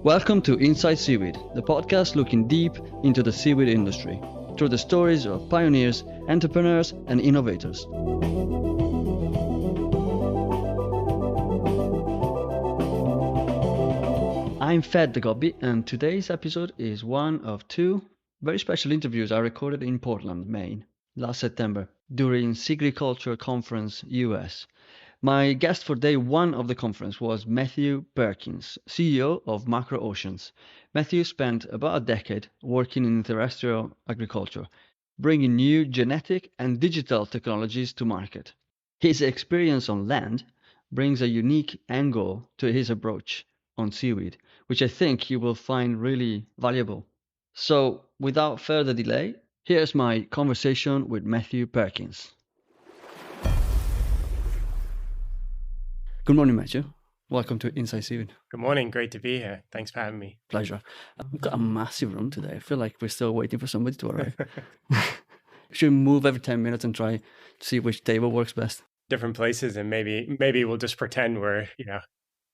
Welcome to Inside Seaweed, the podcast looking deep into the seaweed industry through the stories of pioneers, entrepreneurs, and innovators. I'm Fed the Gobby, and today's episode is one of two very special interviews I recorded in Portland, Maine, last September during Sigriculture Conference US. My guest for day one of the conference was Matthew Perkins, CEO of Macro Oceans. Matthew spent about a decade working in terrestrial agriculture, bringing new genetic and digital technologies to market. His experience on land brings a unique angle to his approach on seaweed, which I think you will find really valuable. So, without further delay, here's my conversation with Matthew Perkins. Good morning, Matthew. Welcome to Inside Seaweed. Good morning. Great to be here. Thanks for having me. Pleasure. We've got a massive room today. I feel like we're still waiting for somebody to arrive. Should we move every 10 minutes and try to see which table works best? Different places, and maybe we'll just pretend we're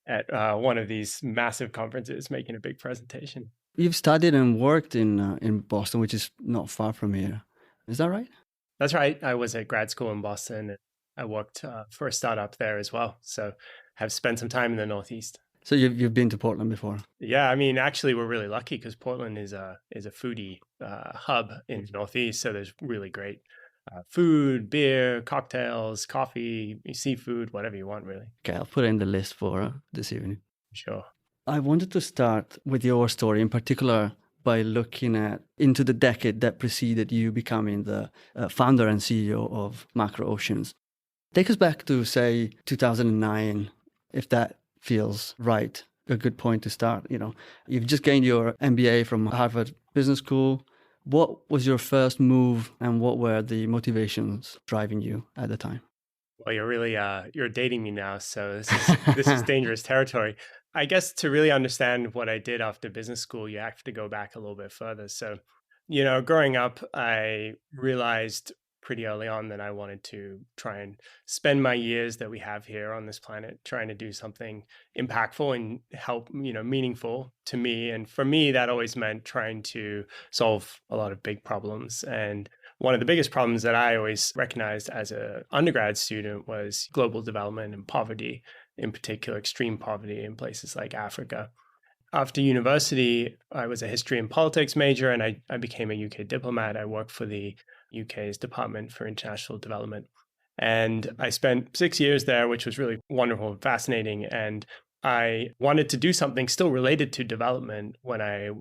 at one of these massive conferences making a big presentation. You've studied and worked in Boston, which is not far from here. Is that right? That's right. I was at grad school in Boston. I worked for a startup there as well. So have spent some time in the Northeast. So you've been to Portland before? Yeah, I mean, actually, we're really lucky because Portland is a foodie hub in the Northeast. So there's really great food, beer, cocktails, coffee, seafood, whatever you want, really. Okay, I'll put it in the list for this evening. Sure. I wanted to start with your story, in particular by looking into the decade that preceded you becoming the founder and CEO of Macro Oceans. Take us back to, say, 2009, if that feels right, a good point to start. You've just gained your MBA from Harvard Business School. What was your first move and what were the motivations driving you at the time? Well, you're really, you're dating me now, so this is dangerous territory. I guess to really understand what I did after business school, you have to go back a little bit further. So, growing up, I realized pretty early on that I wanted to try and spend my years that we have here on this planet trying to do something impactful and help, meaningful to me. And for me, that always meant trying to solve a lot of big problems. And one of the biggest problems that I always recognized as an undergrad student was global development and poverty, in particular, extreme poverty in places like Africa. After university, I was a history and politics major, and I became a UK diplomat. I worked for the UK's Department for International Development. And I spent 6 years there, which was really wonderful and fascinating. And I wanted to do something still related to development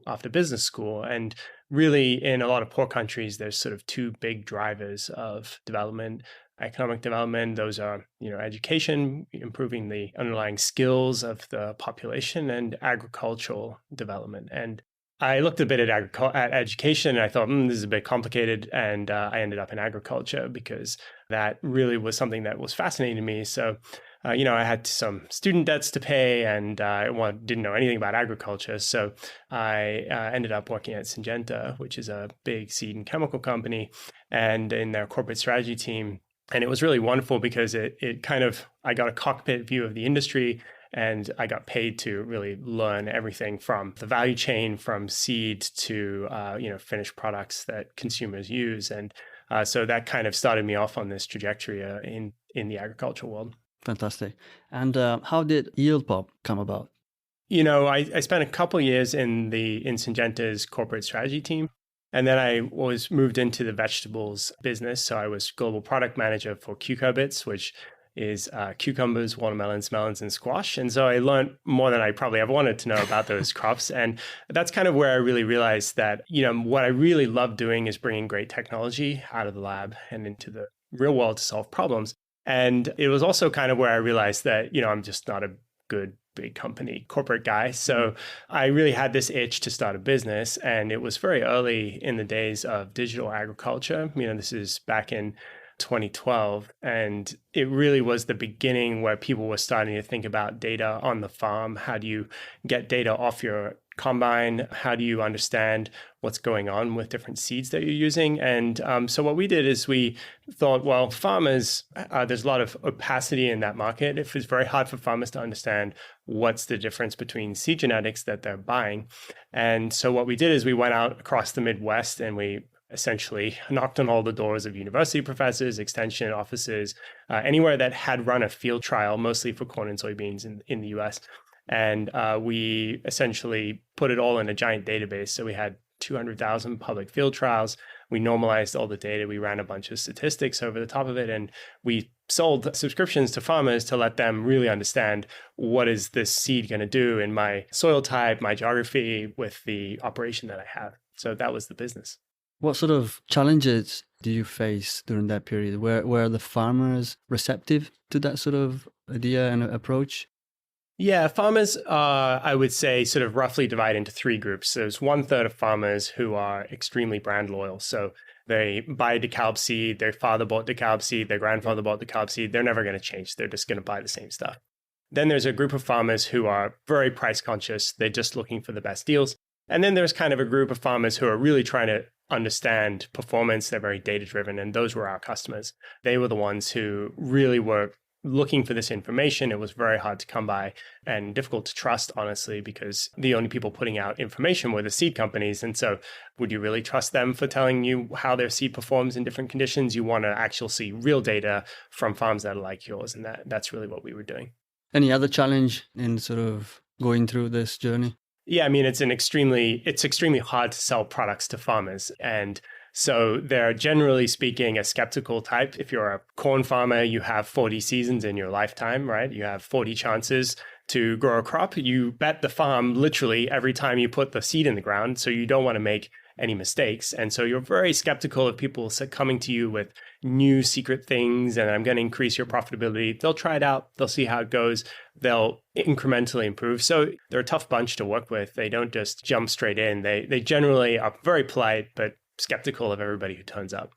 after business school. And really, in a lot of poor countries, there's sort of two big drivers of development. Economic development, those are, education, improving the underlying skills of the population, and agricultural development. And I looked a bit at education, and I thought, this is a bit complicated. And I ended up in agriculture because that really was something that was fascinating to me. So, I had some student debts to pay, and I didn't know anything about agriculture. So I ended up working at Syngenta, which is a big seed and chemical company, and in their corporate strategy team. And it was really wonderful because I got a cockpit view of the industry, and I got paid to really learn everything from the value chain, from seed to finished products that consumers use. And so that kind of started me off on this trajectory in the agricultural world. Fantastic. And how did Yield Pop come about? I spent a couple years in Syngenta's corporate strategy team. And then I was moved into the vegetables business. So I was global product manager for Cucurbits, which is cucumbers, watermelons, melons, and squash. And so I learned more than I probably ever wanted to know about those crops. And that's kind of where I really realized that, what I really love doing is bringing great technology out of the lab and into the real world to solve problems. And it was also kind of where I realized that, I'm just not a good big company corporate guy. So I really had this itch to start a business. And it was very early in the days of digital agriculture. This is back in 2012. And it really was the beginning where people were starting to think about data on the farm. How do you get data off your combine? How do you understand what's going on with different seeds that you're using? And so what we did is we thought, well, farmers, there's a lot of opacity in that market. It was very hard for farmers to understand what's the difference between seed genetics that they're buying. And so what we did is we went out across the Midwest and we essentially knocked on all the doors of university professors, extension offices, anywhere that had run a field trial, mostly for corn and soybeans in the US. And we essentially put it all in a giant database. So we had 200,000 public field trials. We normalized all the data. We ran a bunch of statistics over the top of it. And we sold subscriptions to farmers to let them really understand what is this seed going to do in my soil type, my geography, with the operation that I have. So that was the business. What sort of challenges do you face during that period? Were the farmers receptive to that sort of idea and approach? Yeah, farmers are, I would say, sort of roughly divide into three groups. There's 1/3 of farmers who are extremely brand loyal. So they buy DeKalb seed, their father bought DeKalb seed, their grandfather bought DeKalb seed. They're never going to change. They're just going to buy the same stuff. Then there's a group of farmers who are very price conscious. They're just looking for the best deals. And then there's kind of a group of farmers who are really trying to understand performance. They're very data driven. And those were our customers. They were the ones who really were looking for this information. It was very hard to come by and difficult to trust, honestly, because the only people putting out information were the seed companies. And so would you really trust them for telling you how their seed performs in different conditions? You want to actually see real data from farms that are like yours. And that's really what we were doing. Any other challenge in sort of going through this journey? Yeah, I mean, it's extremely hard to sell products to farmers. And so they're generally speaking a skeptical type. If you're a corn farmer, you have 40 seasons in your lifetime, right? You have 40 chances to grow a crop. You bet the farm literally every time you put the seed in the ground. So you don't want to make any mistakes. And so you're very skeptical of people coming to you with new secret things and I'm going to increase your profitability. They'll try it out. They'll see how it goes. They'll incrementally improve. So they're a tough bunch to work with. They don't just jump straight in. They generally are very polite, but skeptical of everybody who turns up.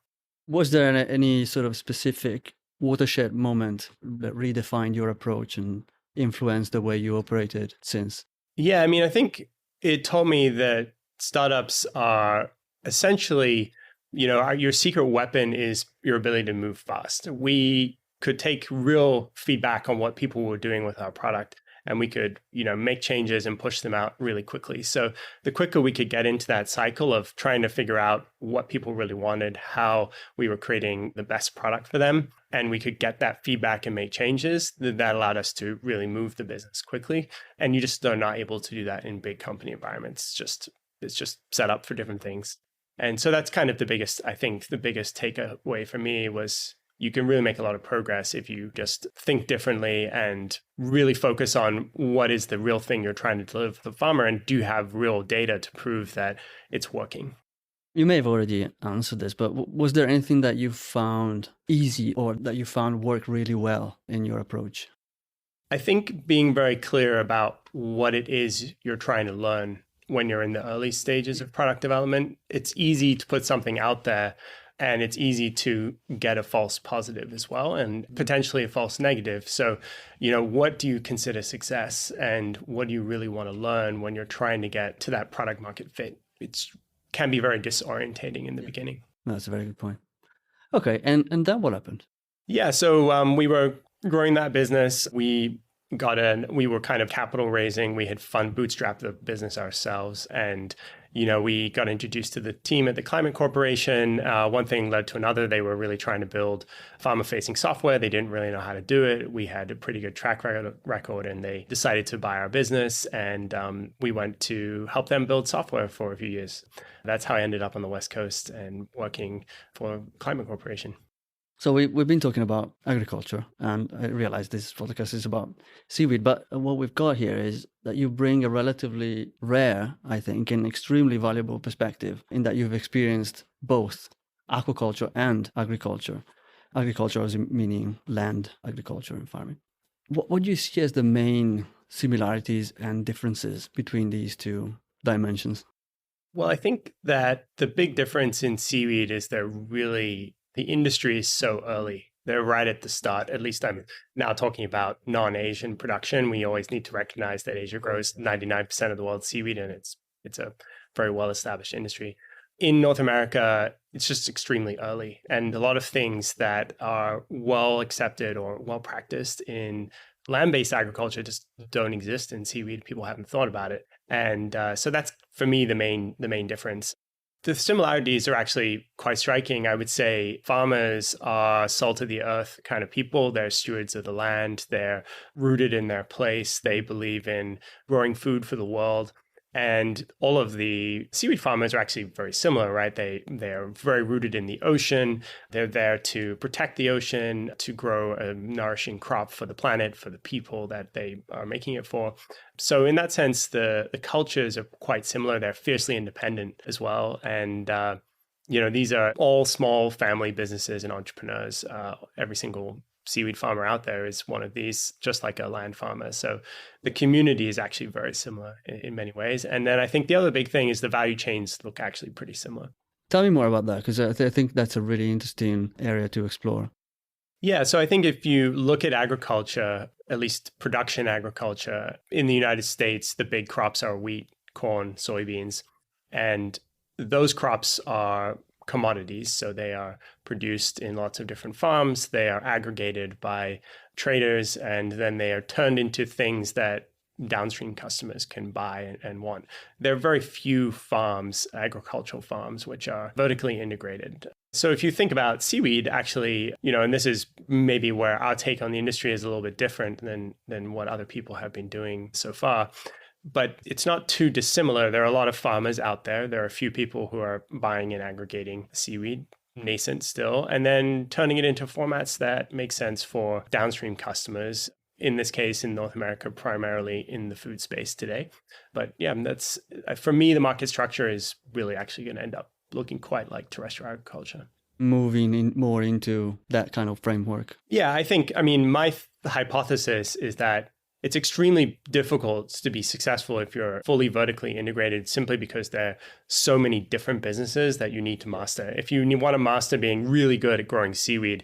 Was there any sort of specific watershed moment that redefined your approach and influenced the way you operated since? Yeah, I mean, I think it told me that startups are essentially, your secret weapon is your ability to move fast. We could take real feedback on what people were doing with our product, and we could, make changes and push them out really quickly. So the quicker we could get into that cycle of trying to figure out what people really wanted, how we were creating the best product for them, and we could get that feedback and make changes, that allowed us to really move the business quickly. And you just are not able to do that in big company environments. It's just set up for different things. And so that's kind of the biggest takeaway for me was you can really make a lot of progress if you just think differently and really focus on what is the real thing you're trying to deliver for the farmer, and do you have real data to prove that it's working. You may have already answered this, but was there anything that you found easy or that you found worked really well in your approach? I think being very clear about what it is you're trying to learn when you're in the early stages of product development. It's easy to put something out there and it's easy to get a false positive as well and potentially a false negative. So, what do you consider success and what do you really want to learn when you're trying to get to that product market fit? It can be very disorientating in the beginning. That's a very good point. Okay. And then what happened? Yeah. So we were growing that business. We were kind of capital raising. We had bootstrapped the business ourselves. And, we got introduced to the team at the Climate Corporation. One thing led to another. They were really trying to build farmer-facing software. They didn't really know how to do it. We had a pretty good track record, and they decided to buy our business. And we went to help them build software for a few years. That's how I ended up on the West Coast and working for Climate Corporation. So we've been talking about agriculture, and I realize this podcast is about seaweed, but what we've got here is that you bring a relatively rare, I think, and extremely valuable perspective in that you've experienced both aquaculture and agriculture. Agriculture as meaning land, agriculture and farming. What do you see as the main similarities and differences between these two dimensions? Well, I think that the big difference in seaweed is the industry is so early. They're right at the start. At least I'm now talking about non-Asian production. We always need to recognize that Asia grows 99% of the world's seaweed, and it's a very well-established industry. In North America, it's just extremely early, and a lot of things that are well accepted or well practiced in land-based agriculture just don't exist in seaweed. People haven't thought about it, and so that's for me the main difference. The similarities are actually quite striking. I would say farmers are salt of the earth kind of people. They're stewards of the land. They're rooted in their place. They believe in growing food for the world. And all of the seaweed farmers are actually very similar, right? They're very rooted in the ocean. They're there to protect the ocean, to grow a nourishing crop for the planet, for the people that they are making it for. So in that sense, the cultures are quite similar. They're fiercely independent as well. And, these are all small family businesses and entrepreneurs. Every single seaweed farmer out there is one of these, just like a land farmer. So the community is actually very similar in many ways. And then I think the other big thing is the value chains look actually pretty similar. Tell me more about that, because I think that's a really interesting area to explore. Yeah, so I think if you look at agriculture, at least production agriculture, in the United States, the big crops are wheat, corn, soybeans, and those crops are commodities. So they are produced in lots of different farms. They are aggregated by traders, and then they are turned into things that downstream customers can buy and want. There are very few farms, agricultural farms, which are vertically integrated. So if you think about seaweed, actually, and this is maybe where our take on the industry is a little bit different than what other people have been doing so far. But it's not too dissimilar. There are a lot of farmers out there. There are a few people who are buying and aggregating seaweed, nascent still, and then turning it into formats that make sense for downstream customers. In this case, in North America, primarily in the food space today. But yeah, that's, for me, the market structure is really actually going to end up looking quite like terrestrial agriculture. Moving in more into that kind of framework. Yeah, my hypothesis is that it's extremely difficult to be successful if you're fully vertically integrated, simply because there are so many different businesses that you need to master. If you want to master being really good at growing seaweed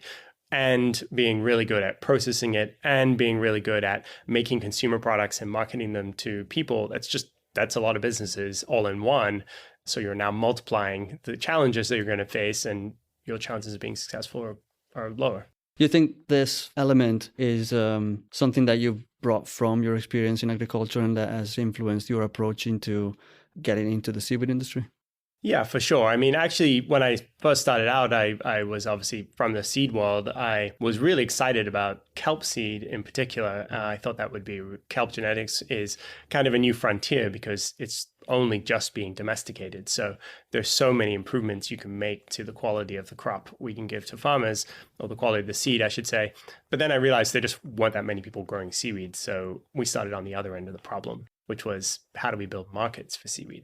and being really good at processing it and being really good at making consumer products and marketing them to people, that's a lot of businesses all in one. So you're now multiplying the challenges that you're going to face, and your chances of being successful are lower. Do you think this element is something that you've brought from your experience in agriculture and that has influenced your approach into getting into the seaweed industry? Yeah, for sure. Actually, when I first started out, I was obviously from the seed world. I was really excited about kelp seed in particular. I thought that would be, kelp genetics is kind of a new frontier because it's only just being domesticated. So there's so many improvements you can make to the quality of the crop we can give to farmers, or the quality of the seed, I should say. But then I realized there just weren't that many people growing seaweed. So we started on the other end of the problem, which was, how do we build markets for seaweed?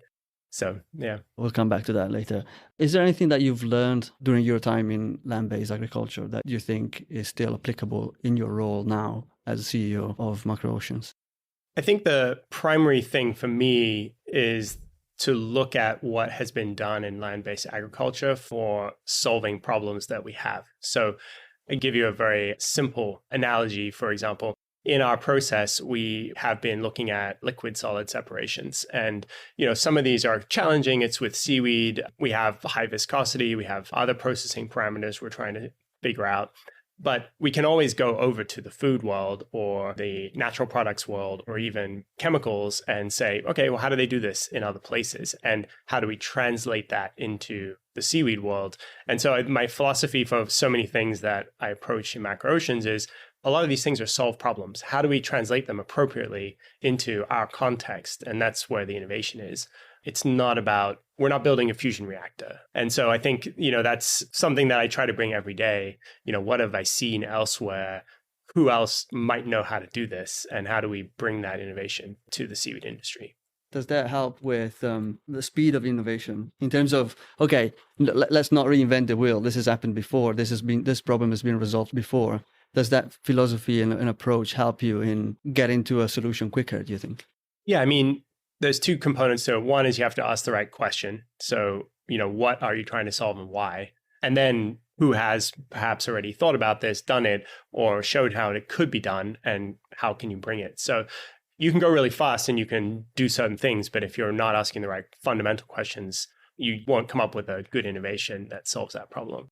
So, yeah. We'll come back to that later. Is there anything that you've learned during your time in land-based agriculture that you think is still applicable in your role now as CEO of Macro Oceans? I think the primary thing for me is to look at what has been done in land-based agriculture for solving problems that we have. So I give you a very simple analogy. For example, in our process, we have been looking at liquid solid separations. And, some of these are challenging. It's with seaweed. We have high viscosity. We have other processing parameters we're trying to figure out. But we can always go over to the food world or the natural products world or even chemicals and say, okay, well, how do they do this in other places? And how do we translate that into the seaweed world? And so my philosophy for so many things that I approach in Macro Oceans is, a lot of these things are solved problems. How do we translate them appropriately into our context? And that's where the innovation is. It's not about, we're not building a fusion reactor. And so I think, that's something that I try to bring every day. What have I seen elsewhere? Who else might know how to do this? And how do we bring that innovation to the seaweed industry? Does that help with the speed of innovation in terms of, okay, let's not reinvent the wheel. This has happened before. This problem has been resolved before. Does that philosophy and approach help you in getting to a solution quicker, do you think? Yeah, there's two components to it. One is you have to ask the right question. So, what are you trying to solve and why? And then who has perhaps already thought about this, done it, or showed how it could be done, and how can you bring it? So you can go really fast and you can do certain things, but if you're not asking the right fundamental questions, you won't come up with a good innovation that solves that problem.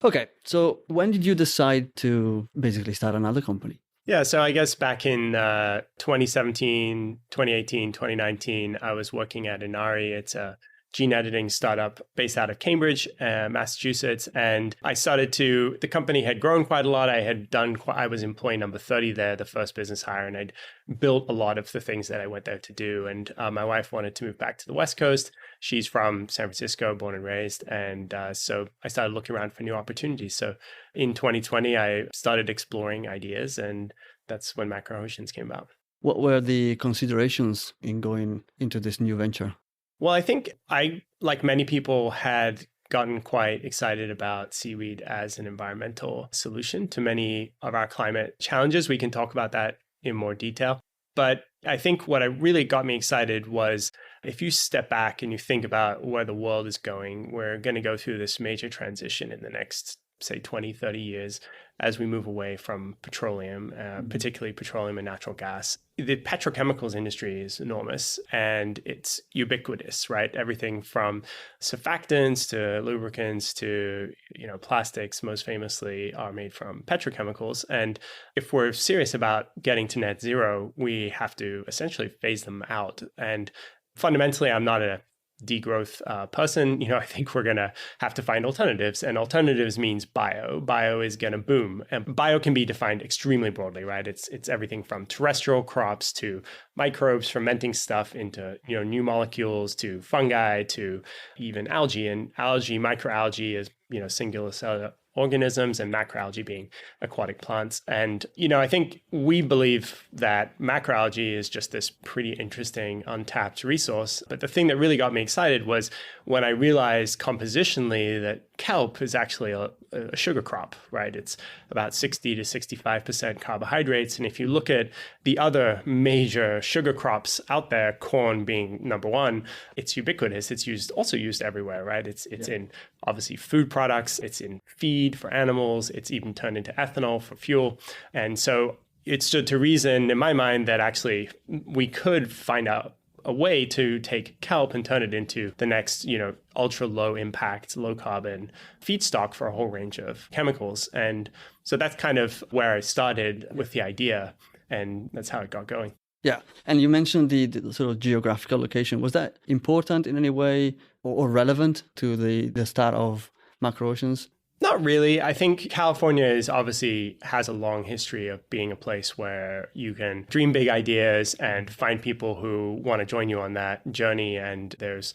Okay, so when did you decide to basically start another company? Yeah, so I guess back in 2017, 2018, 2019, I was working at Inari. It's a gene editing startup based out of Cambridge, Massachusetts. And the company had grown quite a lot. I was employee number 30 there, the first business hire, and I'd built a lot of the things that I went there to do. And my wife wanted to move back to the West Coast. She's from San Francisco, born and raised. And so I started looking around for new opportunities. So in 2020, I started exploring ideas, and that's when Macro Oceans came about. What were the considerations in going into this new venture? Well, I think I, like many people, had gotten quite excited about seaweed as an environmental solution to many of our climate challenges. We can talk about that in more detail. But I think what really got me excited was if you step back and you think about where the world is going, we're going to go through this major transition in the next, say, 20, 30 years as we move away from petroleum, particularly petroleum and natural gas. The petrochemicals industry is enormous and it's ubiquitous, right? Everything from surfactants to lubricants to, plastics, most famously, are made from petrochemicals. And if we're serious about getting to net zero, we have to essentially phase them out. And fundamentally, I'm not a degrowth person. I think we're going to have to find alternatives, and alternatives means bio. Bio is going to boom, and bio can be defined extremely broadly, right? It's everything from terrestrial crops to microbes fermenting stuff into new molecules to fungi to even algae. And microalgae is singular cellular organisms, and macroalgae being aquatic plants. And, I think we believe that macroalgae is just this pretty interesting untapped resource. But the thing that really got me excited was when I realized compositionally that kelp is actually a sugar crop, right? It's about 60 to 65% carbohydrates. And if you look at the other major sugar crops out there, corn being number one, it's ubiquitous. It's also used everywhere, right? It's in obviously food products, it's in feed for animals, it's even turned into ethanol for fuel. And so it stood to reason in my mind that actually we could find out a way to take kelp and turn it into the next, ultra low impact, low carbon feedstock for a whole range of chemicals. And so that's kind of where I started with the idea, and that's how it got going. Yeah. And you mentioned the sort of geographical location. Was that important in any way or relevant to the start of Macro Oceans? Not really. I think California has a long history of being a place where you can dream big ideas and find people who want to join you on that journey. And there's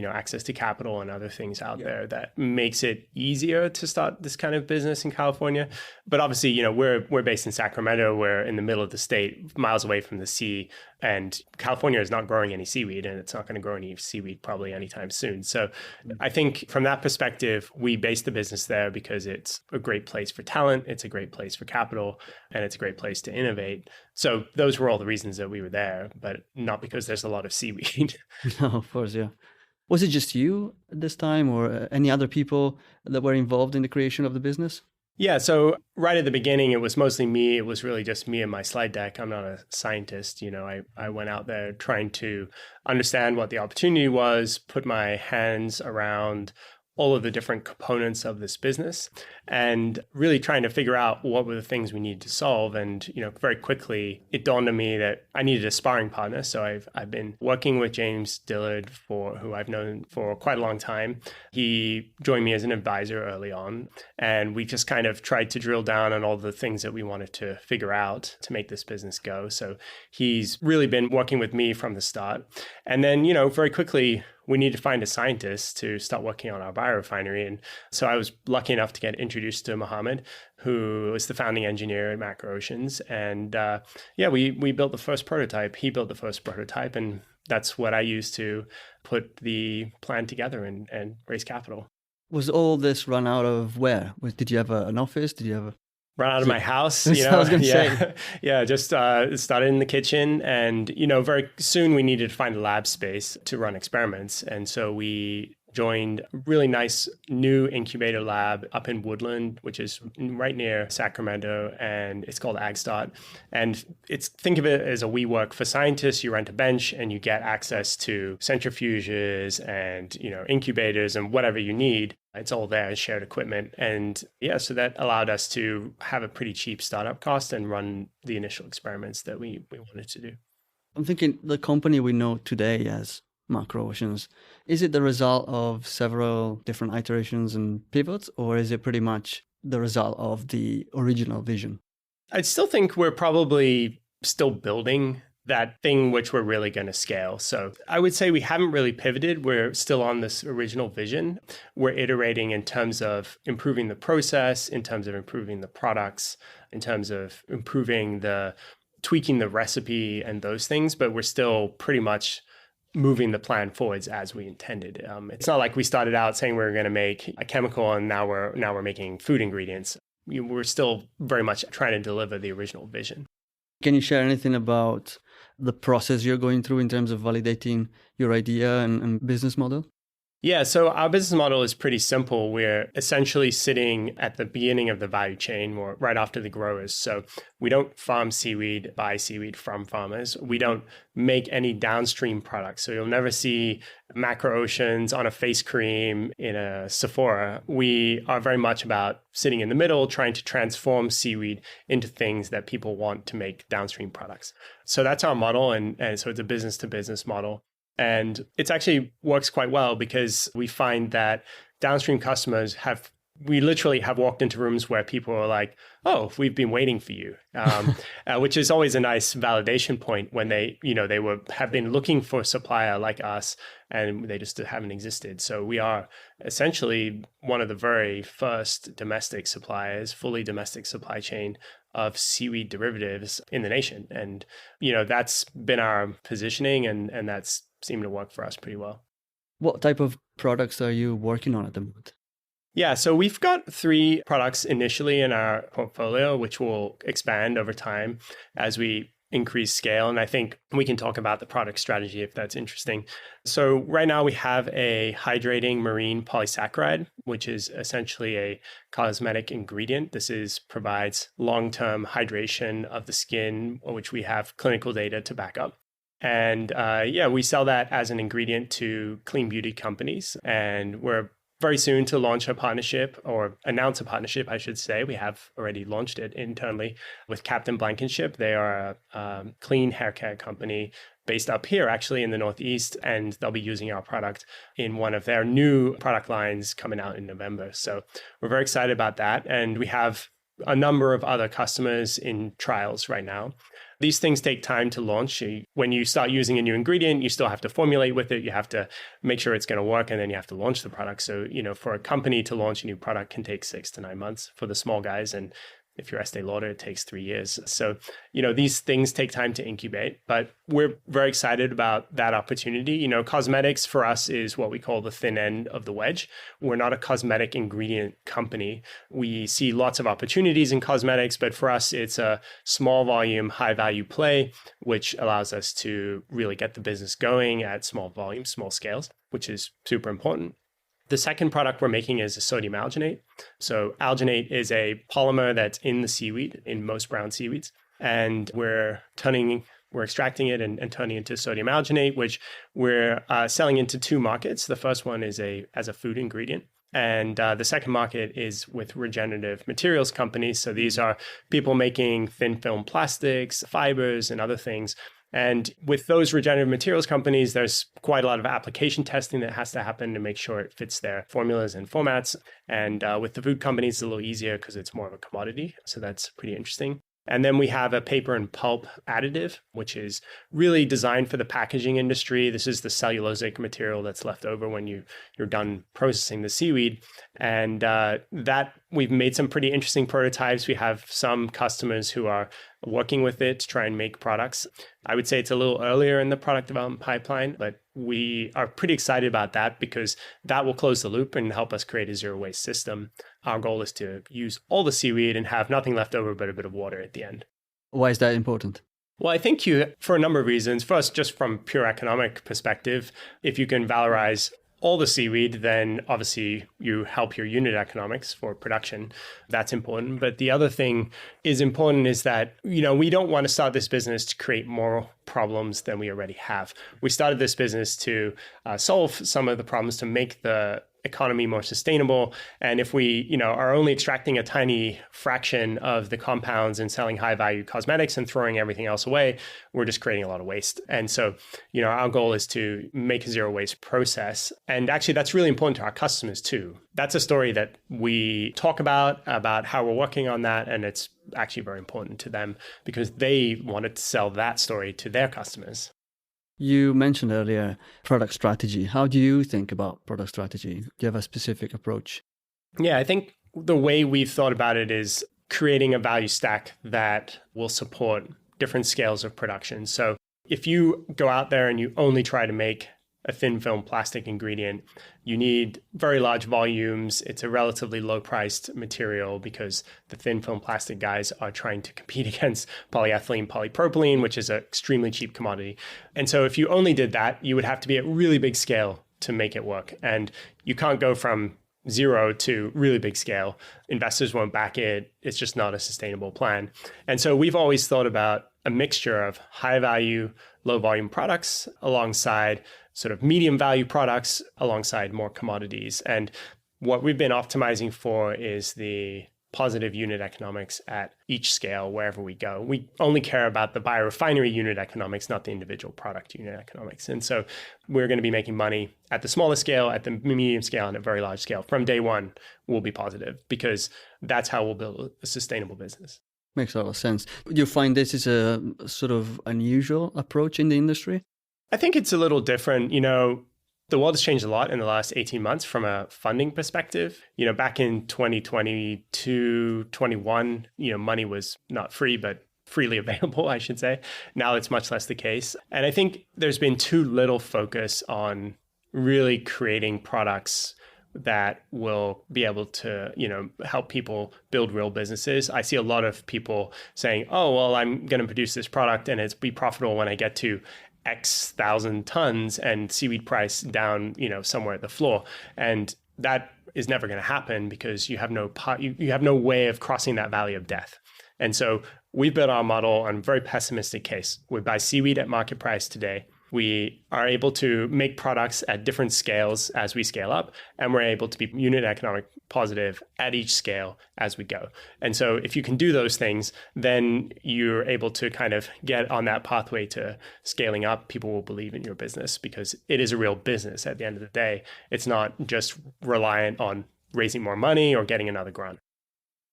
access to capital and other things out there that makes it easier to start this kind of business in California. But obviously, we're based in Sacramento. We're in the middle of the state, miles away from the sea. And California is not growing any seaweed, and it's not going to grow any seaweed probably anytime soon. So I think from that perspective, we base the business there because it's a great place for talent, it's a great place for capital, and it's a great place to innovate. So those were all the reasons that we were there, but not because there's a lot of seaweed. No, of course, yeah. Was it just you at this time or any other people that were involved in the creation of the business? Yeah, so right at the beginning, it was mostly me. It was really just me and my slide deck. I'm not a scientist. I went out there trying to understand what the opportunity was, put my hands around all of the different components of this business and really trying to figure out what were the things we needed to solve. And, very quickly, it dawned on me that I needed a sparring partner. So I've been working with James Dillard, who I've known for quite a long time. He joined me as an advisor early on, and we just kind of tried to drill down on all the things that we wanted to figure out to make this business go. So he's really been working with me from the start. And then, very quickly, we needed to find a scientist to start working on our biorefinery. And so I was lucky enough to get introduced to Mohammed, who was the founding engineer at Macro Oceans. And we built the first prototype. He built the first prototype. And that's what I used to put the plan together and raise capital. Was all this run out of where? Did you have an office? Did you have run out of my house, I was going to say. Yeah, just started in the kitchen. And, very soon we needed to find a lab space to run experiments. And so we joined a really nice new incubator lab up in Woodland, which is right near Sacramento, and it's called AgStart. And think of it as a WeWork for scientists. You rent a bench and you get access to centrifuges and incubators and whatever you need. It's all there, shared equipment. And yeah, so that allowed us to have a pretty cheap startup cost and run the initial experiments that we wanted to do. I'm thinking the company we know today as MacroOceans, is it the result of several different iterations and pivots, or is it pretty much the result of the original vision? I still think we're probably still building that thing which we're really going to scale. So I would say we haven't really pivoted. We're still on this original vision. We're iterating in terms of improving the process, in terms of improving the products, in terms of tweaking the recipe and those things, but we're still pretty much moving the plan forwards as we intended. It's not like we started out saying we were going to make a chemical and now we're making food ingredients. We're still very much trying to deliver the original vision. Can you share anything about the process you're going through in terms of validating your idea and business model? Yeah, so our business model is pretty simple. We're essentially sitting at the beginning of the value chain, or right after the growers. So we don't farm seaweed, buy seaweed from farmers. We don't make any downstream products. So you'll never see MacroOceans on a face cream in a Sephora. We are very much about sitting in the middle, trying to transform seaweed into things that people want to make downstream products. So that's our model. And so it's a business to business model. And it actually works quite well because we find that downstream customers we literally have walked into rooms where people are like, oh, we've been waiting for you, which is always a nice validation point when they have been looking for a supplier like us and they just haven't existed. So we are essentially one of the very first domestic suppliers, fully domestic supply chain of seaweed derivatives in the nation. And, that's been our positioning and that's seemed to work for us pretty well. What type of products are you working on at the moment? Yeah, so we've got 3 products initially in our portfolio, which will expand over time as we increase scale. And I think we can talk about the product strategy if that's interesting. So right now we have a hydrating marine polysaccharide, which is essentially a cosmetic ingredient. This provides long-term hydration of the skin, which we have clinical data to back up. And we sell that as an ingredient to clean beauty companies. And we're very soon to launch a partnership, or announce a partnership, I should say. We have already launched it internally with Captain Blankenship. They are a clean hair care company based up here, actually, in the Northeast. And they'll be using our product in one of their new product lines coming out in November. So we're very excited about that. And we have a number of other customers in trials right now. These things take time to launch. When you start using a new ingredient, you still have to formulate with it. You have to make sure it's going to work, and then you have to launch the product. So, for a company to launch a new product can take 6 to 9 months for the small guys. And if you're Estee Lauder, it takes 3 years. So, these things take time to incubate, but we're very excited about that opportunity. Cosmetics for us is what we call the thin end of the wedge. We're not a cosmetic ingredient company. We see lots of opportunities in cosmetics, but for us, it's a small volume, high value play, which allows us to really get the business going at small volume, small scales, which is super important. The second product we're making is a sodium alginate. So alginate is a polymer that's in the seaweed, in most brown seaweeds. And we're extracting it and turning it into sodium alginate, which we're selling into 2 markets. The first one is as a food ingredient. And the second market is with regenerative materials companies. So these are people making thin film plastics, fibers, and other things. And with those regenerative materials companies, there's quite a lot of application testing that has to happen to make sure it fits their formulas and formats. And with the food companies, it's a little easier because it's more of a commodity. So that's pretty interesting. And then we have a paper and pulp additive, which is really designed for the packaging industry. This is the cellulosic material that's left over when you're done processing the seaweed. And that we've made some pretty interesting prototypes. We have some customers who are working with it to try and make products. I would say it's a little earlier in the product development pipeline, but we are pretty excited about that because that will close the loop and help us create a zero waste system. Our goal is to use all the seaweed and have nothing left over but a bit of water at the end. Why is that important? Well, I think for a number of reasons. First, just from pure economic perspective, if you can valorize all the seaweed, then obviously you help your unit economics for production. That's important. But the other thing is important is that, we don't want to start this business to create more problems than we already have. We started this business to solve some of the problems, to make the economy more sustainable. And if we, are only extracting a tiny fraction of the compounds and selling high value cosmetics and throwing everything else away, we're just creating a lot of waste. And so, our goal is to make a zero waste process. And actually, that's really important to our customers too. That's a story that we talk about how we're working on that. And it's actually very important to them because they wanted to sell that story to their customers. You mentioned earlier product strategy. How do you think about product strategy? Do you have a specific approach? Yeah, I think the way we've thought about it is creating a value stack that will support different scales of production. So if you go out there and you only try to make a thin film plastic ingredient, you need very large volumes. It's a relatively low priced material because the thin film plastic guys are trying to compete against polyethylene, polypropylene, which is an extremely cheap commodity. And so if you only did that, you would have to be at really big scale to make it work. And you can't go from zero to really big scale. Investors won't back it. It's just not a sustainable plan. And so we've always thought about a mixture of high value, low volume products alongside sort of medium value products alongside more commodities. And what we've been optimizing for is the positive unit economics at each scale, wherever we go. We only care about the biorefinery unit economics, not the individual product unit economics. And so we're going to be making money at the smallest scale, at the medium scale, and at very large scale. From day one, we'll be positive because that's how we'll build a sustainable business. Makes a lot of sense. Do you find this is a sort of unusual approach in the industry? I think it's a little different. The world has changed a lot in the last 18 months from a funding perspective. Back in 2022, 21, money was not free, but freely available, I should say. Now it's much less the case. And I think there's been too little focus on really creating products that will be able to, help people build real businesses. I see a lot of people saying, oh, well, I'm going to produce this product and it's be profitable when I get to X thousand tons and seaweed price down, somewhere at the floor. And that is never going to happen because you have no way of crossing that valley of death. And so we built our model on a very pessimistic case. We buy seaweed at market price today. We are able to make products at different scales as we scale up, and we're able to be unit economic positive at each scale as we go. And so if you can do those things, then you're able to kind of get on that pathway to scaling up. People will believe in your business because it is a real business at the end of the day. It's not just reliant on raising more money or getting another grant.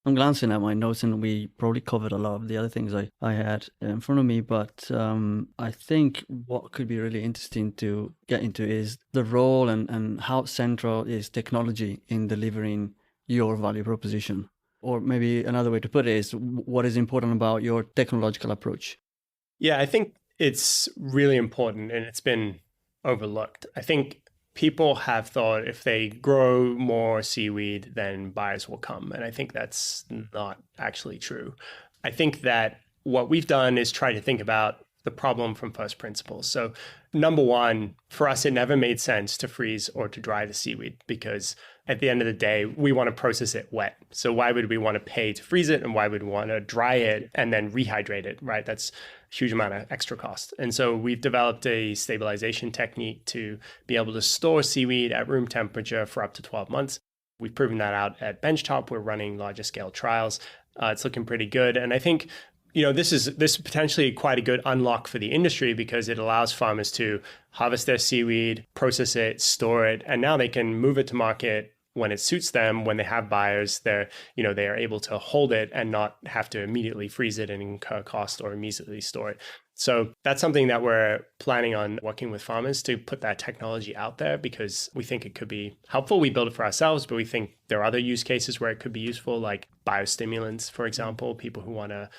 I'm glancing at my notes and we probably covered a lot of the other things I had in front of me, but I think what could be really interesting to get into is the role and how central is technology in delivering your value proposition. Or maybe another way to put it is what is important about your technological approach. Yeah, I think it's really important and it's been overlooked. I think people have thought if they grow more seaweed, then buyers will come. And I think that's not actually true. I think that what we've done is try to think about the problem from first principles. So number one, for us, it never made sense to freeze or to dry the seaweed because at the end of the day, we want to process it wet. So why would we want to pay to freeze it? And why would we want to dry it and then rehydrate it, right? That's a huge amount of extra cost. And so we've developed a stabilization technique to be able to store seaweed at room temperature for up to 12 months. We've proven that out at Benchtop. We're running larger scale trials. It's looking pretty good. And I think this is potentially quite a good unlock for the industry because it allows farmers to harvest their seaweed, process it, store it, and now they can move it to market when it suits them. When they have buyers, they are able to hold it and not have to immediately freeze it and incur cost or immediately store it. So that's something that we're planning on working with farmers to put that technology out there because we think it could be helpful. We build it for ourselves, but we think there are other use cases where it could be useful, like biostimulants, for example, people who want to,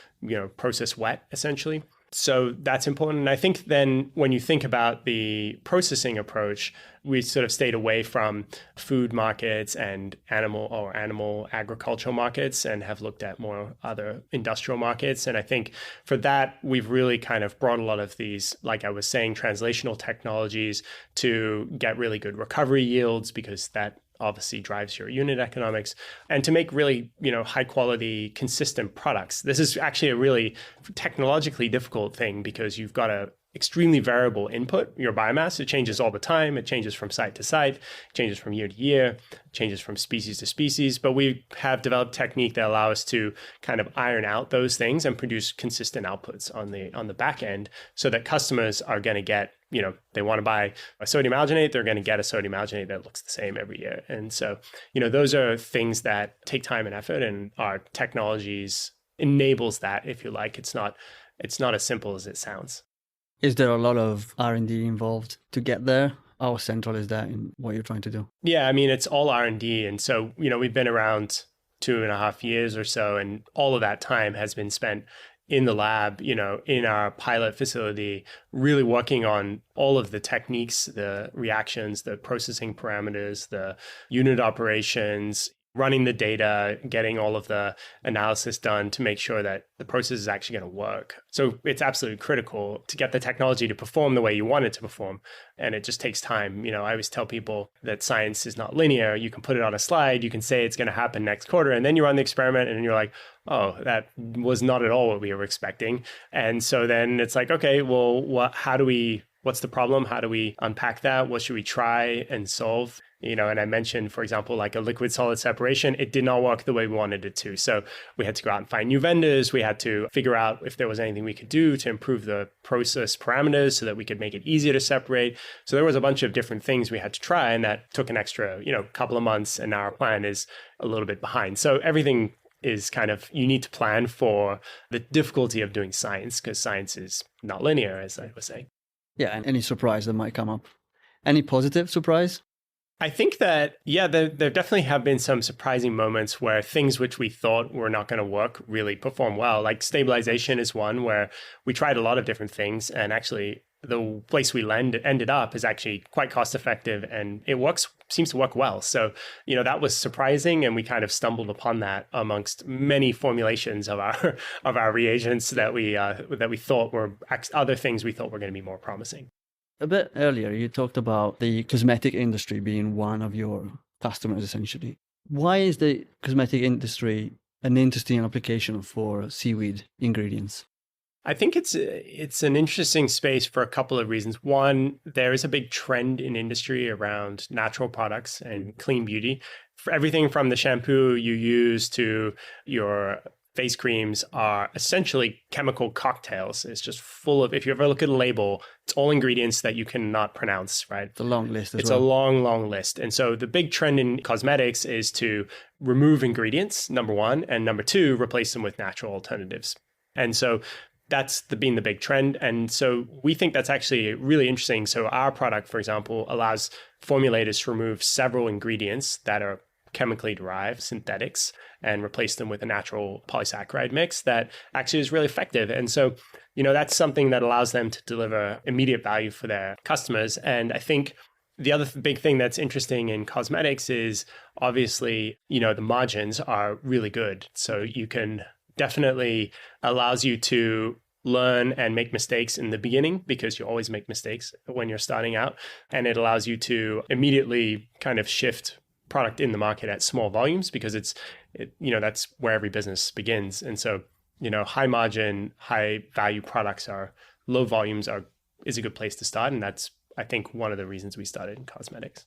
process wet essentially. So that's important. And I think then when you think about the processing approach, we sort of stayed away from food markets and animal agricultural markets and have looked at more other industrial markets. And I think for that, we've really kind of brought a lot of these, like I was saying, translational technologies to get really good recovery yields, because that obviously drives your unit economics, and to make really, high quality, consistent products. This is actually a really technologically difficult thing, because you've got a extremely variable input, your biomass. It changes all the time. It changes from site to site, changes from year to year, changes from species to species. But we have developed technique that allow us to kind of iron out those things and produce consistent outputs on the back end, so that customers are going to get, they want to buy a sodium alginate, they're going to get a sodium alginate that looks the same every year. And so, those are things that take time and effort, and our technologies enables that, if you like. It's not as simple as it sounds. Is there a lot of R&D involved to get there? How central is that in what you're trying to do? Yeah, I mean, it's all R&D. And so, we've been around 2.5 years or so, and all of that time has been spent in the lab, in our pilot facility, really working on all of the techniques, the reactions, the processing parameters, the unit operations, running the data, getting all of the analysis done to make sure that the process is actually going to work. So it's absolutely critical to get the technology to perform the way you want it to perform. And it just takes time. I always tell people that science is not linear. You can put it on a slide, you can say it's going to happen next quarter, and then you run the experiment and you're like, oh, that was not at all what we were expecting. And so then it's like, okay, well, what's the problem? How do we unpack that? What should we try and solve? And I mentioned, for example, like a liquid solid separation, it did not work the way we wanted it to. So we had to go out and find new vendors. We had to figure out if there was anything we could do to improve the process parameters so that we could make it easier to separate. So there was a bunch of different things we had to try, and that took an extra, couple of months. And now our plan is a little bit behind. So everything is kind of, you need to plan for the difficulty of doing science, because science is not linear, as I was saying. Yeah, and any surprise that might come up. Any positive surprise? I think that, there definitely have been some surprising moments where things which we thought were not going to work really perform well. Like stabilization is one where we tried a lot of different things, and actually the place we ended up is actually quite cost effective, and it seems to work well. So, that was surprising, and we kind of stumbled upon that amongst many formulations of our reagents that we thought were other things we thought were going to be more promising. A bit earlier, you talked about the cosmetic industry being one of your customers, essentially. Why is the cosmetic industry an interesting application for seaweed ingredients? I think it's an interesting space for a couple of reasons. One, there is a big trend in industry around natural products and clean beauty. For everything from the shampoo you use to your face creams are essentially chemical cocktails. It's just full of, if you ever look at a label, it's all ingredients that you cannot pronounce, right? It's a long list as well. It's a long, long list. And so the big trend in cosmetics is to remove ingredients, number one, and number two, replace them with natural alternatives. And so that's been the big trend. And so we think that's actually really interesting. So our product, for example, allows formulators to remove several ingredients that are chemically derived synthetics and replace them with a natural polysaccharide mix that actually is really effective. And so, that's something that allows them to deliver immediate value for their customers. And I think the other big thing that's interesting in cosmetics is obviously, the margins are really good. So you can definitely allows you to learn and make mistakes in the beginning, because you always make mistakes when you're starting out. And it allows you to immediately kind of shift product in the market at small volumes, because that's where every business begins. And so, high margin, high value products low volumes is a good place to start. And that's, I think, one of the reasons we started in cosmetics.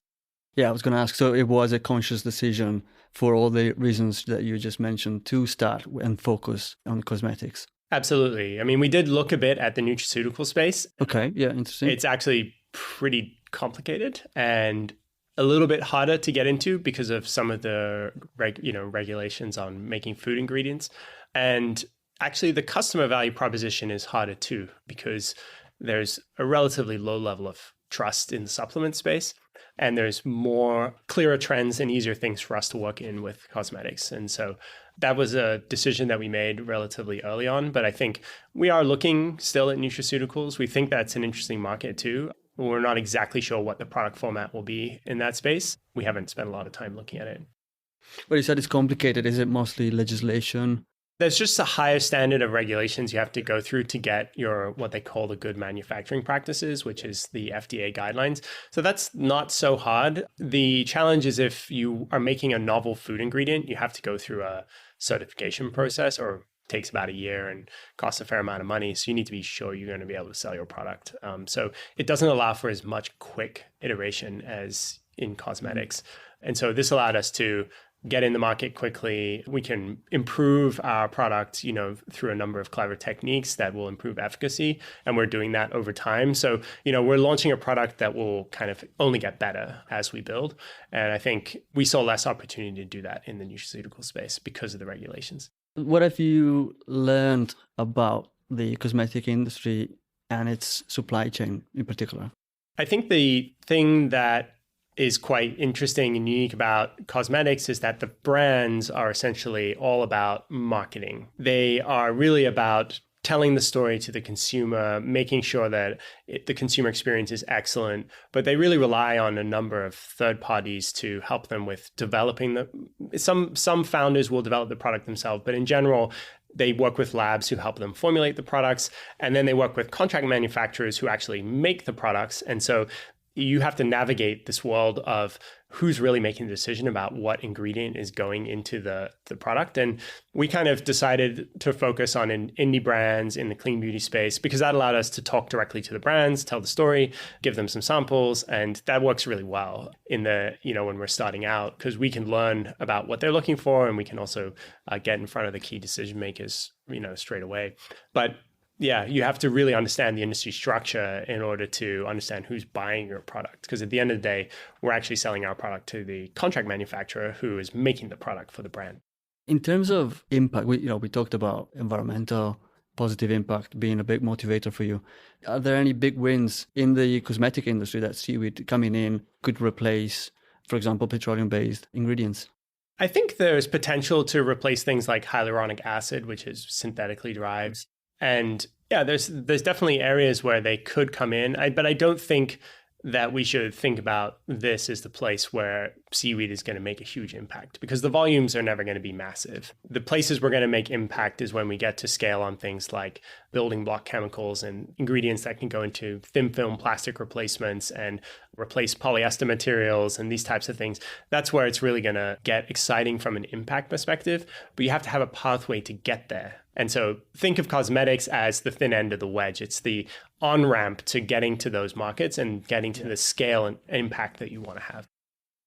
Yeah, I was going to ask, so it was a conscious decision for all the reasons that you just mentioned to start and focus on cosmetics? Absolutely. I mean, we did look a bit at the nutraceutical space. Okay, yeah, interesting. It's actually pretty complicated and a little bit harder to get into because of some of the regulations on making food ingredients. And actually the customer value proposition is harder too, because there's a relatively low level of trust in the supplement space. and there's more clearer trends and easier things for us to work in with cosmetics. And so that was a decision that we made relatively early on. But I think we are looking still at nutraceuticals. We think that's an interesting market too. We're not exactly sure what the product format will be in that space. We haven't spent a lot of time looking at it. But you said it's complicated. Is it mostly legislation? There's just a higher standard of regulations you have to go through to get your what they call the good manufacturing practices, which is the FDA guidelines. So that's not so hard. The challenge is if you are making a novel food ingredient, you have to go through a certification process, or takes about a year and costs a fair amount of money. So you need to be sure you're going to be able to sell your product. So it doesn't allow for as much quick iteration as in cosmetics. And so this allowed us to get in the market quickly. We can improve our product, through a number of clever techniques that will improve efficacy. And we're doing that over time. So, we're launching a product that will kind of only get better as we build. And I think we saw less opportunity to do that in the nutraceutical space because of the regulations. What have you learned about the cosmetic industry and its supply chain in particular? I think the thing that is quite interesting and unique about cosmetics is that the brands are essentially all about marketing. They are really about telling the story to the consumer, making sure that the consumer experience is excellent, but they really rely on a number of third parties to help them with developing some founders will develop the product themselves, but in general, they work with labs who help them formulate the products, and then they work with contract manufacturers who actually make the products. And so you have to navigate this world of who's really making the decision about what ingredient is going into the product. And we kind of decided to focus on indie brands in the clean beauty space because that allowed us to talk directly to the brands, tell the story, give them some samples. And that works really well in when we're starting out, because we can learn about what they're looking for, and we can also get in front of the key decision makers, straight away. But yeah, you have to really understand the industry structure in order to understand who's buying your product. Because at the end of the day, we're actually selling our product to the contract manufacturer who is making the product for the brand. In terms of impact, we talked about environmental positive impact being a big motivator for you. Are there any big wins in the cosmetic industry that Seaweed coming in could replace, for example, petroleum-based ingredients? I think there's potential to replace things like hyaluronic acid, which is synthetically derived. And yeah, there's definitely areas where they could come in, but I don't think that we should think about this as the place where seaweed is going to make a huge impact, because the volumes are never going to be massive. The places we're going to make impact is when we get to scale on things like building block chemicals and ingredients that can go into thin film plastic replacements and replace polyester materials and these types of things. That's where it's really going to get exciting from an impact perspective, but you have to have a pathway to get there. And so think of cosmetics as the thin end of the wedge. It's the on-ramp to getting to those markets and getting to the scale and impact that you want to have.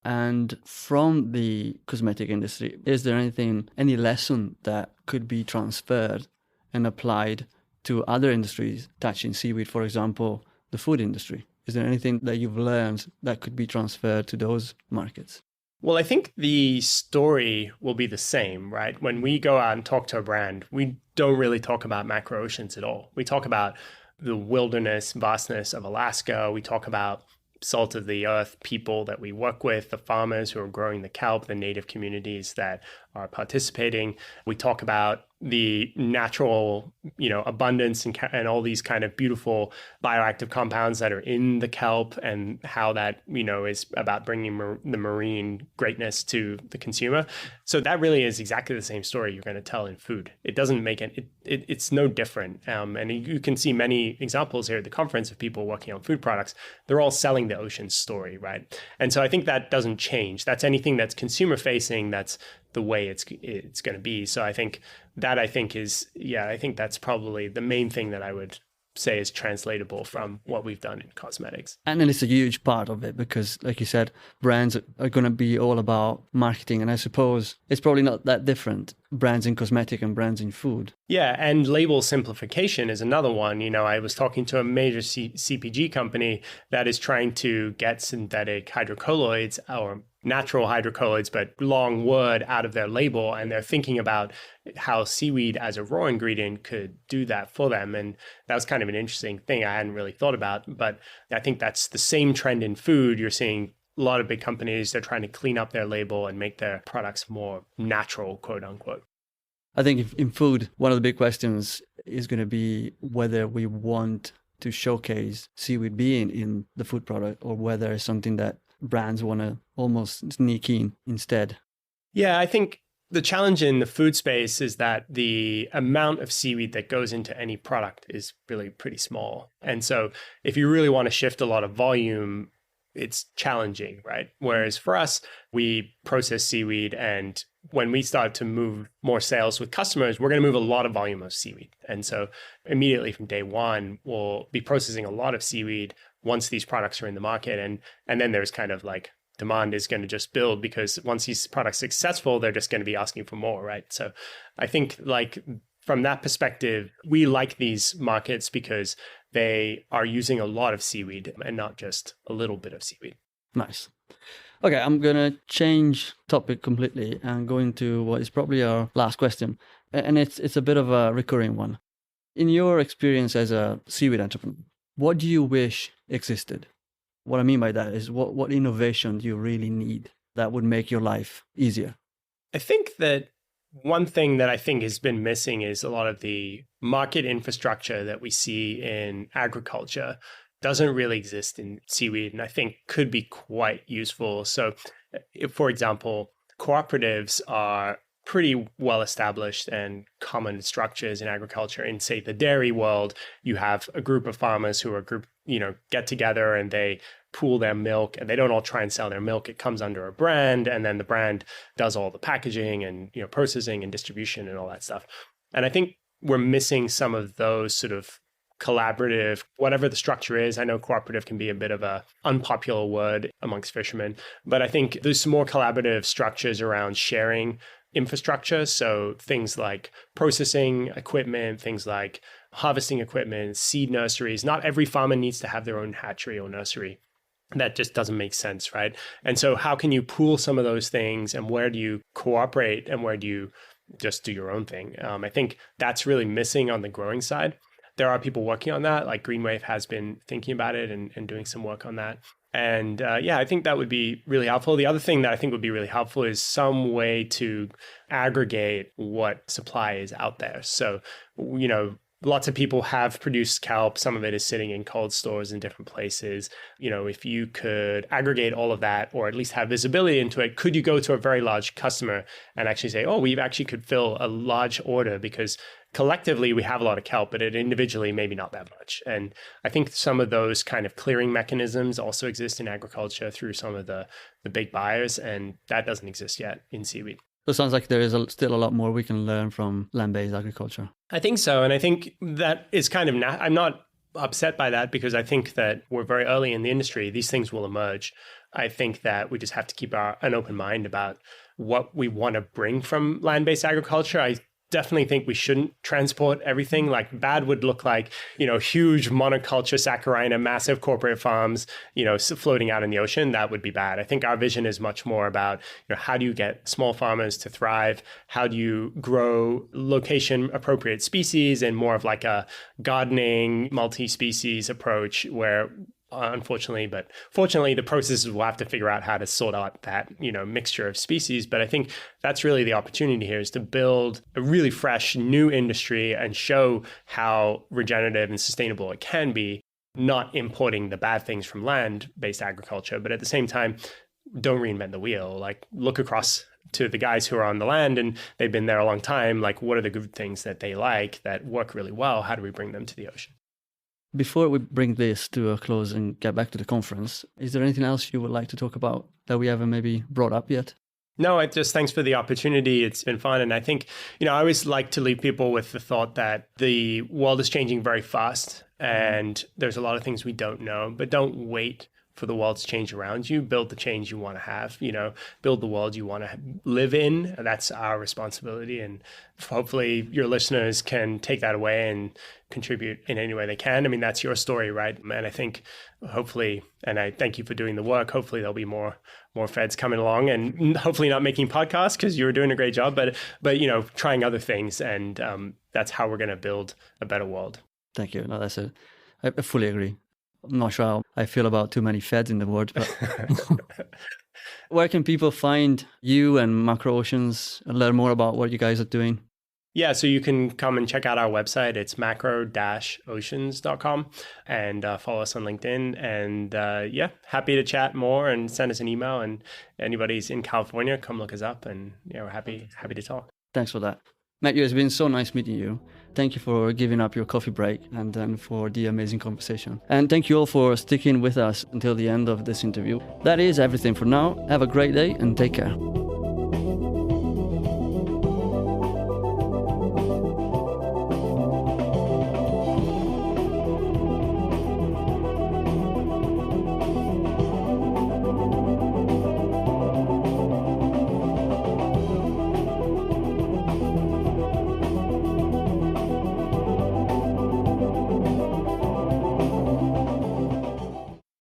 And from the cosmetic industry, is there any lesson that could be transferred and applied to other industries touching seaweed, for example, the food industry? Is there anything that you've learned that could be transferred to those markets? Well, I think the story will be the same, right? When we go out and talk to a brand, we don't really talk about macro oceans at all. We talk about the wilderness, vastness of Alaska. We talk about salt of the earth people that we work with, the farmers who are growing the kelp, the native communities that are participating. We talk about the natural, abundance and all these kind of beautiful bioactive compounds that are in the kelp, and how that, is about bringing the marine greatness to the consumer. So that really is exactly the same story you're going to tell in food. It doesn't make it, it's no different. And you can see many examples here at the conference of people working on food products. They're all selling the ocean story, right? And so I think that doesn't change. That's anything that's consumer facing, that's the way it's going to be. So I think that's probably the main thing that I would say is translatable from what we've done in cosmetics. And then it's a huge part of it because, like you said, brands are going to be all about marketing. And I suppose it's probably not that different, brands in cosmetic and brands in food. Yeah, and label simplification is another one. I was talking to a major CPG company that is trying to get synthetic hydrocolloids or natural hydrocolloids, but long word, out of their label. And they're thinking about how seaweed as a raw ingredient could do that for them. And that was kind of an interesting thing I hadn't really thought about. But I think that's the same trend in food. You're seeing a lot of big companies, they're trying to clean up their label and make their products more natural, quote unquote. I think in food, one of the big questions is going to be whether we want to showcase seaweed being in the food product or whether it's something that brands want to almost sneak in instead. Yeah, I think the challenge in the food space is that the amount of seaweed that goes into any product is really pretty small. And so if you really want to shift a lot of volume, it's challenging, right? Whereas for us, we process seaweed, and when we start to move more sales with customers, we're going to move a lot of volume of seaweed. And so immediately from day one, we'll be processing a lot of seaweed once these products are in the market. And then there's kind of like demand is going to just build, because once these products are successful, they're just going to be asking for more, right? So I think like from that perspective, we like these markets because they are using a lot of seaweed and not just a little bit of seaweed. Nice. Okay, I'm going to change topic completely and go into what is probably our last question. And it's a bit of a recurring one. In your experience as a seaweed entrepreneur, what do you wish existed? What I mean by that is what innovation do you really need that would make your life easier? I think that one thing that I think has been missing is a lot of the market infrastructure that we see in agriculture doesn't really exist in seaweed, and I think could be quite useful. So, if, for example, cooperatives are pretty well established and common structures in agriculture. In, say, the dairy world, you have a group of farmers who are get together and they pool their milk, and they don't all try and sell their milk. It comes under a brand, and then the brand does all the packaging and processing and distribution and all that stuff. And I think we're missing some of those sort of collaborative, whatever the structure is. I know cooperative can be a bit of a unpopular word amongst fishermen, but I think there's some more collaborative structures around sharing infrastructure. So things like processing equipment, things like harvesting equipment, seed nurseries. Not every farmer needs to have their own hatchery or nursery. That just doesn't make sense, right? And so how can you pool some of those things, and where do you cooperate and where do you just do your own thing? I think that's really missing on the growing side. There are people working on that, like Greenwave has been thinking about it and doing some work on that. And I think that would be really helpful. The other thing that I think would be really helpful is some way to aggregate what supply is out there. So, lots of people have produced kelp. Some of it is sitting in cold stores in different places. If you could aggregate all of that, or at least have visibility into it, could you go to a very large customer and actually say, oh, we actually could fill a large order because collectively we have a lot of kelp, but individually maybe not that much. And I think some of those kind of clearing mechanisms also exist in agriculture through some of the big buyers, and that doesn't exist yet in seaweed. So it sounds like there is still a lot more we can learn from land-based agriculture. I think so. And I think that is kind of, I'm not upset by that, because I think that we're very early in the industry. These things will emerge. I think that we just have to keep an open mind about what we want to bring from land-based agriculture. I definitely think we shouldn't transport everything. Like bad would look like, huge monoculture saccharina, massive corporate farms, floating out in the ocean. That would be bad. I think our vision is much more about, how do you get small farmers to thrive? How do you grow location appropriate species, and more of like a gardening multi-species approach where unfortunately, but fortunately, the processes will have to figure out how to sort out that, mixture of species. But I think that's really the opportunity here, is to build a really fresh new industry and show how regenerative and sustainable it can be, not importing the bad things from land-based agriculture, but at the same time, don't reinvent the wheel. Like look across to the guys who are on the land and they've been there a long time. Like what are the good things that they like that work really well? How do we bring them to the ocean? Before we bring this to a close and get back to the conference, is there anything else you would like to talk about that we haven't maybe brought up yet? No, thanks for the opportunity. It's been fun. And I think, I always like to leave people with the thought that the world is changing very fast and there's a lot of things we don't know, but don't wait for the world to change around you. Build the change you want to have, build the world you want to live in. That's our responsibility. And hopefully your listeners can take that away and contribute in any way they can. I mean, that's your story, right? And I think hopefully, and I thank you for doing the work. Hopefully there'll be more feds coming along, and hopefully not making podcasts because you were doing a great job, but trying other things. And that's how we're going to build a better world. Thank you. No, I fully agree. I'm not sure how I feel about too many feds in the word, but where can people find you and Macro Oceans and learn more about what you guys are doing? Yeah, so you can come and check out our website. It's macro-oceans.com, and follow us on LinkedIn. And happy to chat more and send us an email. And anybody's in California, come look us up, and we're happy to talk. Thanks for that. Matthew, it's been so nice meeting you. Thank you for giving up your coffee break and then for the amazing conversation. And thank you all for sticking with us until the end of this interview. That is everything for now. Have a great day and take care.